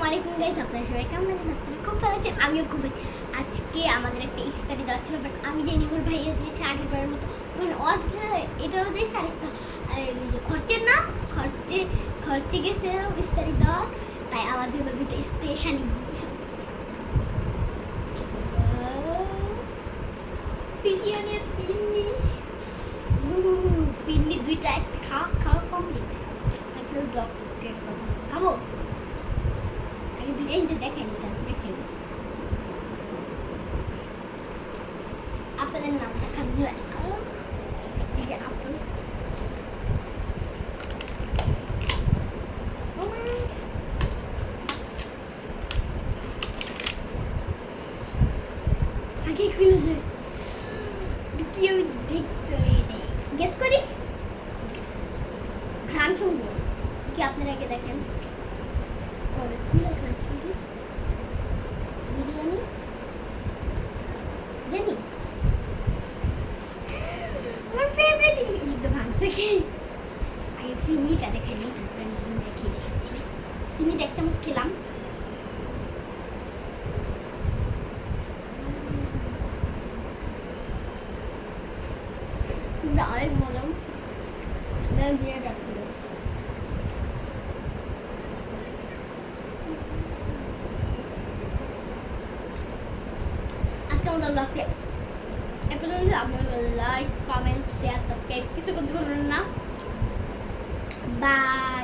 আলাইকুম গাইস, আপনারা সবাই কেমন আছেন? আপনারা খুব ভালো আছেন, আমিও খুব ভালো। আজকে আমাদের একটা ইফতারি দেওয়া ছিল, বাট আমি জানি আমার ভাইয়া দিয়েছে আগেরবারের মতো ওখানে অসে এটাও দিয়েছে আরেকটা। আর এই যে খরচের না খরচে গেছে ইফতারি দেওয়া, তাই আমার জন্য দুটো স্পেশালি জিনিস আছে। বিরিয়ানির ফিরনি দুইটা একটা খাওয়া কমপ্লিট। তারপরে ব্লগের কথা খাবো, আগে বিরিয়ানিটা দেখাইনি, তারপরে খেলি। আপেলের নামটা খাদ্য এই যে আপেল, আগে খুলেছে কি আমি দেখতে নেই, গেস করি ঘ্রাণ শুনবো কি আপনারা আগে দেখেন। বিরিয়ানি বিরিয়ানি আমার ফেভারিট জিনিস, একদম ভাঙছে কি আগে ফিরনিটা দেখে নিই, তারপরে বিরিয়ানিটা খেয়ে দেখাচ্ছি। ফিরনিটা এক চামচ খেলাম, কিন্তু অনেক মজা। বিরিয়ানিটা খেলাম, আজকে আমাদের ব্লগটা এখন আপনারা লাইক কমেন্ট শেয়ার সাবস্ক্রাইব কিছু করতে পারবেন না। বাই।